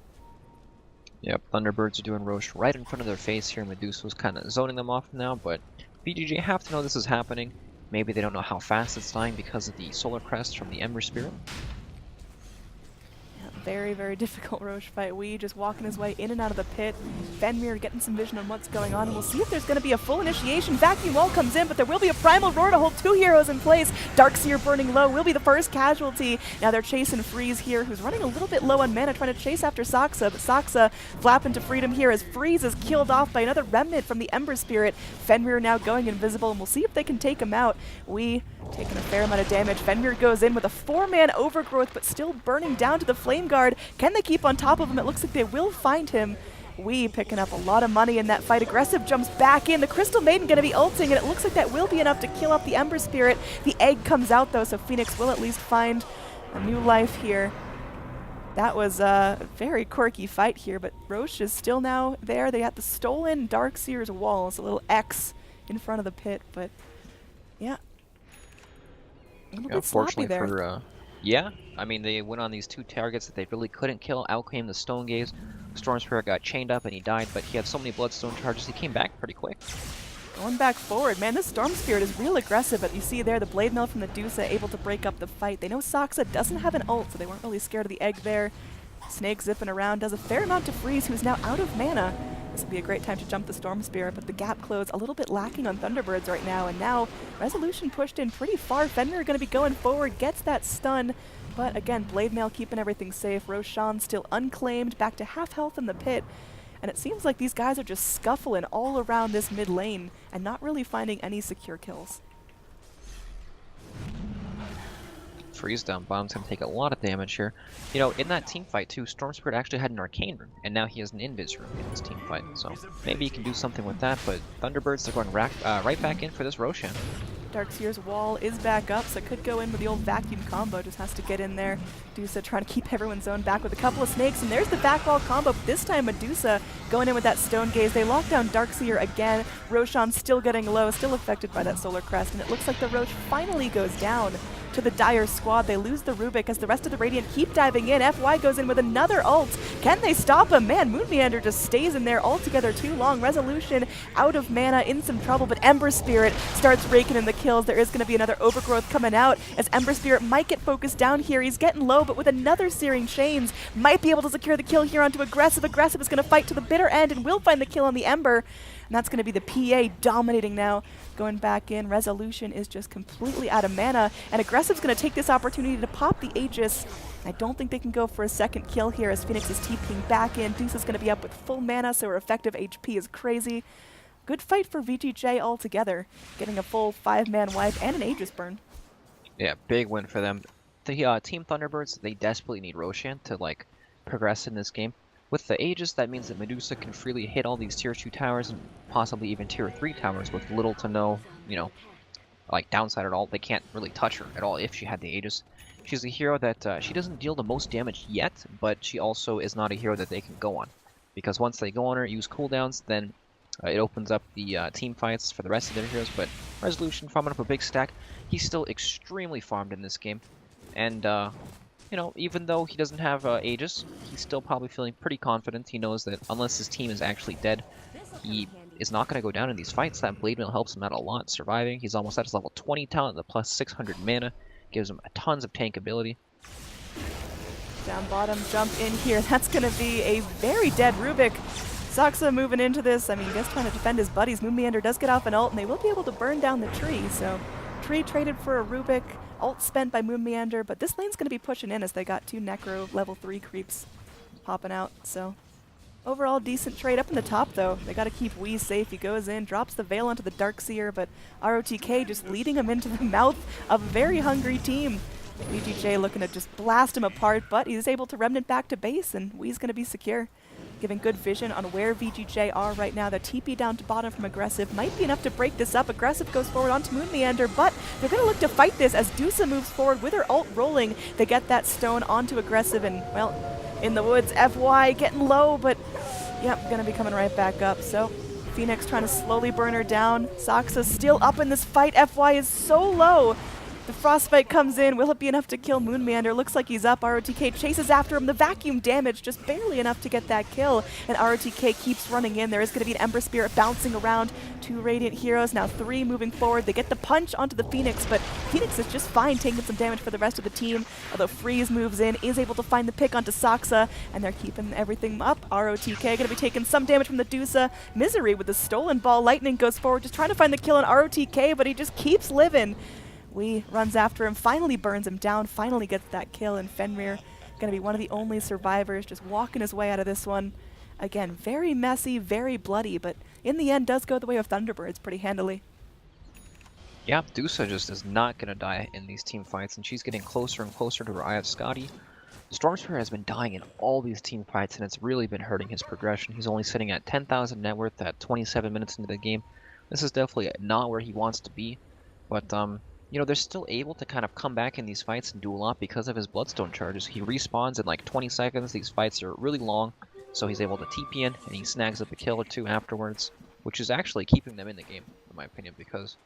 Yep, ThunderBirds are doing Roche right in front of their face here. Medusa was kind of zoning them off now, but VGJ have to know this is happening. Maybe they don't know how fast it's dying because of the Solar Crest from the Ember Spirit. Very, very difficult Roche fight. Wee just walking his way in and out of the pit. Fenrir getting some vision on what's going on. And we'll see if there's going to be a full initiation. Vacuum Wall comes in, but there will be a Primal Roar to hold two heroes in place. Darkseer burning low will be the first casualty. Now they're chasing Freeze here, who's running a little bit low on mana, trying to chase after Saksa. But Saksa flapping to freedom here as Freeze is killed off by another remnant from the Ember Spirit. Fenrir now going invisible, and we'll see if they can take him out. Wee taking a fair amount of damage. Fenrir goes in with a 4-man overgrowth, but still burning down to the Flame Guard. Can they keep on top of him? It looks like they will find him. Wee picking up a lot of money in that fight. Aggressive jumps back in. The Crystal Maiden going to be ulting, and it looks like that will be enough to kill off the Ember Spirit. The egg comes out, though, so Phoenix will at least find a new life here. That was a very quirky fight here, but Roche is still now there. They got the stolen Darkseer's walls, a little X in front of the pit, but yeah. A little bit sloppy there. For yeah, I mean, they went on these two targets that they really couldn't kill. Out came the Stone Gaze. Storm Spirit got chained up and he died, but he had so many Bloodstone charges, he came back pretty quick. Going back forward, man, this Storm Spirit is real aggressive, but you see there the Blade Mail from the Medusa able to break up the fight. They know Saksa doesn't have an ult, so they weren't really scared of the egg there. Snake zipping around, does a fair amount to Freeze, who's now out of mana. This would be a great time to jump the Storm Spirit, but the gap close a little bit lacking on ThunderBirds right now, and now Resolution pushed in pretty far. Fenrir going to be going forward, gets that stun, but again, Blade Mail keeping everything safe. Roshan still unclaimed, back to half health in the pit, and it seems like these guys are just scuffling all around this mid lane and not really finding any secure kills. Freeze down bomb's gonna take a lot of damage here. You know, in that team fight too, Storm Spirit actually had an Arcane Rune, and now he has an Invis Rune in this team fight, so maybe he can do something with that, but ThunderBirds, they're going right back in for this Roshan. Darkseer's wall is back up, so it could go in with the old vacuum combo, just has to get in there. Medusa trying to keep everyone's zone back with a couple of snakes, and there's the back wall combo, but this time Medusa going in with that Stone Gaze. They lock down Darkseer again. Roshan still getting low, still affected by that Solar Crest, and it looks like the Roche finally goes down to the Dire squad. They lose the Rubik as the rest of the Radiant keep diving in. FY goes in with another ult. Can they stop him? Man, Moon Meander just stays in there altogether too long. Resolution out of mana, in some trouble, but Ember Spirit starts raking in the kills. There is going to be another overgrowth coming out as Ember Spirit might get focused down here. He's getting low, but with another Searing Chains, might be able to secure the kill here onto Aggressive. Aggressive is going to fight to the bitter end and will find the kill on the Ember. And that's going to be the PA dominating now. Going back in, Resolution is just completely out of mana, and Aggressive's going to take this opportunity to pop the Aegis. I don't think they can go for a second kill here as Phoenix is TPing back in. Deuce is going to be up with full mana, so her effective HP is crazy. Good fight for VGJ altogether, getting a full 5-man wipe and an Aegis burn. Yeah, big win for them. The Team ThunderBirds, they desperately need Roshan to like progress in this game. With the Aegis, that means that Medusa can freely hit all these tier 2 towers and possibly even tier 3 towers with little to no, you know, like downside at all. They can't really touch her at all if she had the Aegis. She's a hero that she doesn't deal the most damage yet, but she also is not a hero that they can go on. Because once they go on her, use cooldowns, then it opens up the team fights for the rest of their heroes. But Resolution farming up a big stack. He's still extremely farmed in this game. And you know, even though he doesn't have Aegis, he's still probably feeling pretty confident. He knows that unless his team is actually dead, he is not going to go down in these fights. That Blade Mail helps him out a lot surviving. He's almost at his level 20 talent. The plus 600 mana gives him tons of tank ability. Down bottom, jump in here. That's going to be a very dead Rubik. Saksa moving into this. I mean, just trying to defend his buddies. Moonmeander does get off an ult, and they will be able to burn down the tree. So, tree traded for a Rubik. Ult spent by Moonmeander, but this lane's going to be pushing in as they got 2 Necro level 3 creeps popping out. So, overall, decent trade. Up in the top, though, they got to keep Wee safe. He goes in, drops the Veil onto the Darkseer, but ROTK just leading him into the mouth of a very hungry team. VGJ looking to just blast him apart, but he's able to remnant back to base, and Wee's going to be secure. Giving good vision on where VGJ are right now. The TP down to bottom from Aggressive might be enough to break this up. Aggressive goes forward onto Moonmeander, but they're going to look to fight this as Dusa moves forward with her ult rolling. They get that stone onto Aggressive, and, well, in the woods, FY getting low, but, yep, going to be coming right back up. So, Phoenix trying to slowly burn her down. Saksa still up in this fight. FY is so low. The Frostbite comes in. Will it be enough to kill Moonmeander? Looks like he's up. ROTK chases after him. The vacuum damage just barely enough to get that kill. And ROTK keeps running in. There is going to be an Ember Spirit bouncing around. 2 Radiant Heroes, now 3 moving forward. They get the punch onto the Phoenix, but Phoenix is just fine taking some damage for the rest of the team. Although Freeze moves in, is able to find the pick onto Saksa, and they're keeping everything up. ROTK going to be taking some damage from the Dusa. Misery with the stolen ball. Lightning goes forward, just trying to find the kill on ROTK, but he just keeps living. Wee runs after him, finally burns him down, finally gets that kill, and Fenrir going to be one of the only survivors, just walking his way out of this one. Again, very messy, very bloody, but in the end does go the way of ThunderBirds pretty handily. Yeah, Dusa just is not going to die in these team fights, and she's getting closer and closer to her Eye of Scotty. Storm Spirit has been dying in all these team fights, and it's really been hurting his progression. He's only sitting at 10,000 net worth at 27 minutes into the game. This is definitely not where he wants to be, but you know, they're still able to kind of come back in these fights and do a lot because of his Bloodstone charges. He respawns in like 20 seconds. These fights are really long, so he's able to TP in, and he snags up a kill or 2 afterwards, which is actually keeping them in the game, in my opinion, because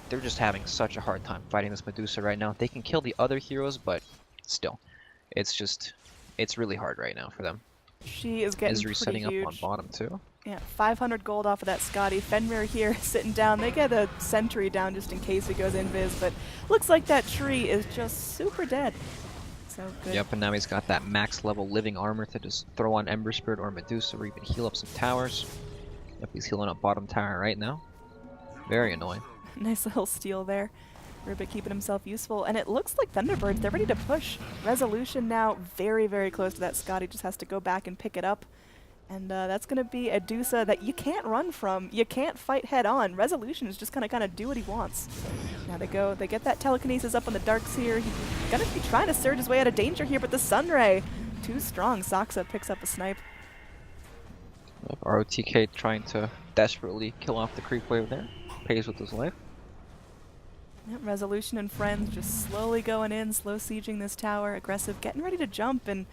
they're just having such a hard time fighting this Medusa right now. They can kill the other heroes, but still, it's really hard right now for them. She is getting Isri's pretty setting huge. up on bottom too. Yeah, 500 gold off of that Scotty. Fenrir here sitting down. They get a sentry down just in case he goes invis, but looks like that tree is just super dead. So good. Yep, and now he's got that max level living armor to just throw on Ember Spirit or Medusa or even heal up some towers. Yep, he's healing up bottom tower right now. Very annoying. Nice little steal there. Rubik keeping himself useful, and it looks like ThunderBirds, they're ready to push. Resolution now very, very close to that Scotty, just has to go back and pick it up. And that's going to be a Dusa that you can't run from. You can't fight head on. Resolution is just going to kind of do what he wants. Now they get that telekinesis up on the Darkseer. He's going to be trying to surge his way out of danger here, but the Sunray, too strong. Saksa picks up a snipe. Yep, ROTK trying to desperately kill off the creep wave there. Pays with his life. Yep, Resolution and friends just slowly going in, slow sieging this tower. Aggressive, getting ready to jump, and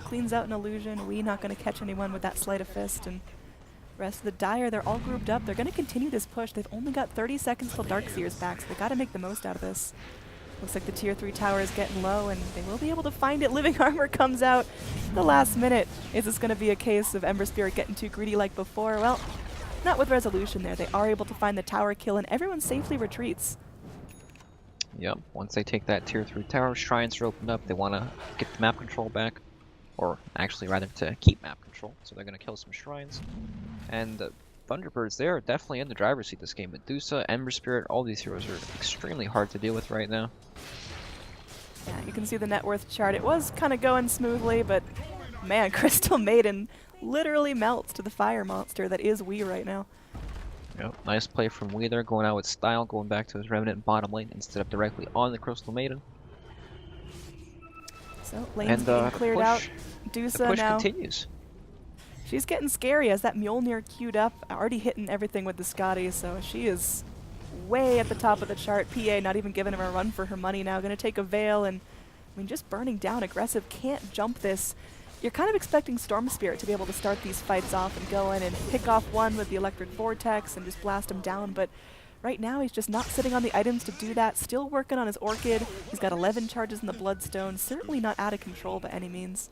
cleans out an illusion. We not going to catch anyone with that sleight of fist, and rest of the Dire, they're all grouped up. They're going to continue this push. They've only got 30 seconds till Darkseer's back, so they got to make the most out of this. Looks like the tier 3 tower is getting low, and they will be able to find it. Living Armor comes out the last minute. Is this going to be a case of Ember Spirit getting too greedy like before? Well, not with Resolution there. They are able to find the tower kill, and everyone safely retreats. Yep, once they take that tier 3 tower, shrines are opened up. They want to get the map control back. Or actually, rather, to keep map control. So they're going to kill some shrines. And ThunderBirds, they are definitely in the driver's seat this game. Medusa, Ember Spirit, all these heroes are extremely hard to deal with right now. Yeah, you can see the net worth chart. It was kind of going smoothly, but man, Crystal Maiden literally melts to the fire monster that is Wii right now. Yep, nice play from Wee there, going out with style, going back to his Remnant bottom lane instead of directly on the Crystal Maiden. So lane's being cleared out. Dusa the push now continues. She's getting scary as that Mjolnir queued up, already hitting everything with the Scotty, so she is way at the top of the chart. PA not even giving him a run for her money now. Going to take a Veil, and I mean, just burning down. Aggressive can't jump this. You're kind of expecting Storm Spirit to be able to start these fights off and go in and pick off one with the Electric Vortex and just blast him down, but right now he's just not sitting on the items to do that, still working on his Orchid. He's got 11 charges in the Bloodstone, certainly not out of control by any means.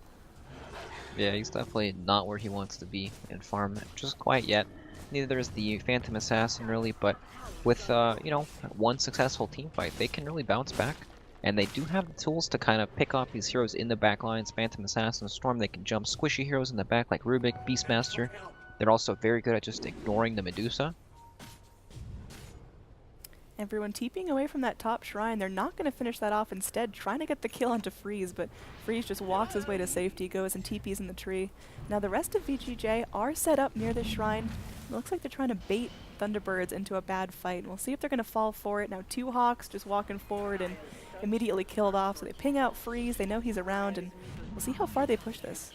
Yeah, he's definitely not where he wants to be in farm just quite yet. Neither is the Phantom Assassin really, but with you know, one successful team fight, they can really bounce back. And they do have the tools to kind of pick off these heroes in the back lines. Phantom Assassin, Storm, they can jump squishy heroes in the back like Rubik, Beastmaster. They're also very good at just ignoring the Medusa. Everyone TPing away from that top shrine. They're not going to finish that off, instead trying to get the kill onto Freeze, but Freeze just walks his way to safety, goes and TPs in the tree. Now the rest of VGJ are set up near the shrine. It looks like they're trying to bait ThunderBirds into a bad fight. We'll see if they're going to fall for it. Now 2 Hawks just walking forward and immediately killed off, so they ping out Freeze. They know he's around, and we'll see how far they push this.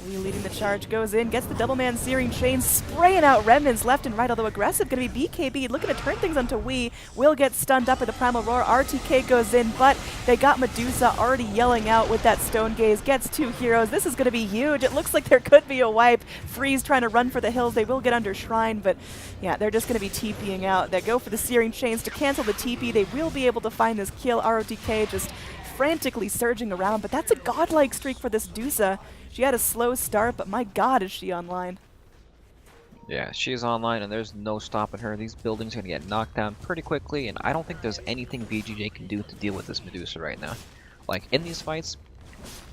Lee leading the charge, goes in, gets the double man Searing Chain, spraying out remnants left and right, although aggressive going to be BKB, looking to turn things onto Wii. Will get stunned up with the Primal Roar, RTK goes in, but they got Medusa already yelling out with that Stone Gaze, gets 2 heroes. This is going to be huge. It looks like there could be a wipe. Freeze trying to run for the hills. They will get under Shrine, but yeah, they're just going to be TPing out. They go for the Searing Chains to cancel the TP. They will be able to find this kill. ROTK just frantically surging around, but that's a godlike streak for this Dusa. She had a slow start, but my god, is she online. Yeah, she's online and there's no stopping her. These buildings are going to get knocked down pretty quickly, and I don't think there's anything VGJ can do to deal with this Medusa right now. Like, in these fights,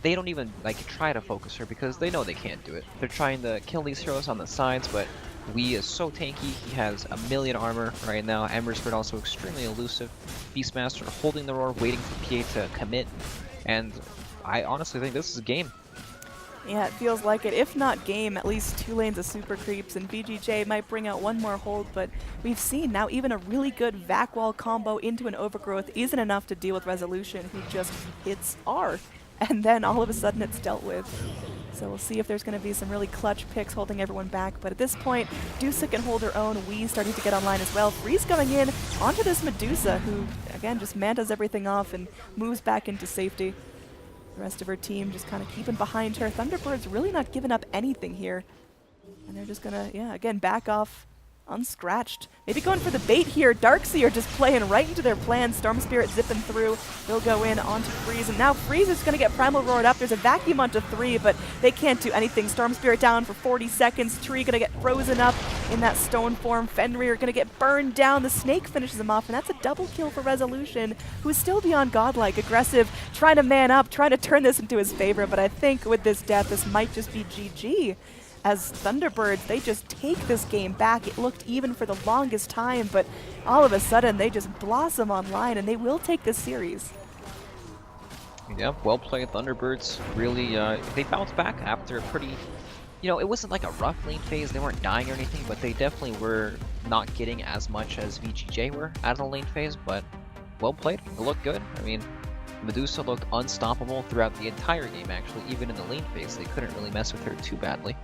they don't even, like, try to focus her because they know they can't do it. They're trying to kill these heroes on the sides, but Wii is so tanky. He has 1,000,000 armor right now. Ember Spirit also extremely elusive. Beastmaster holding the roar, waiting for PA to commit, and I honestly think this is a game. Yeah, it feels like it. If not game, at least 2 lanes of super creeps, and VGJ might bring out one more hold, but we've seen now even a really good vac wall combo into an overgrowth isn't enough to deal with Resolution, who just hits R, and then all of a sudden it's dealt with. So we'll see if there's going to be some really clutch picks holding everyone back, but at this point, Dusa can hold her own. Wii starting to get online as well. Freeze going in onto this Medusa, who again just mantas everything off and moves back into safety. The rest of her team just kind of keeping behind her. ThunderBirds really not giving up anything here. And they're just gonna, yeah, again, back off unscratched. Maybe going for the bait here. Darkseer just playing right into their plan. Storm Spirit zipping through. They'll go in onto Freeze. And now Freeze is going to get Primal Roared up. There's a vacuum onto 3, but they can't do anything. Storm Spirit down for 40 seconds. Tree going to get frozen up in that stone form. Fenrir going to get burned down. The Snake finishes him off, and that's a double kill for Resolution, who's still beyond godlike. Aggressive, trying to man up, trying to turn this into his favor, but I think with this death, this might just be GG. As ThunderBirds, they just take this game back. It looked even for the longest time, but all of a sudden they just blossom online, and they will take this series. Yeah, well played, ThunderBirds. Really, they bounced back after a pretty, you know, it wasn't like a rough lane phase. They weren't dying or anything, but they definitely were not getting as much as VGJ were out of the lane phase, but well played. It looked good. I mean, Medusa looked unstoppable throughout the entire game, actually. Even in the lane phase, they couldn't really mess with her too badly.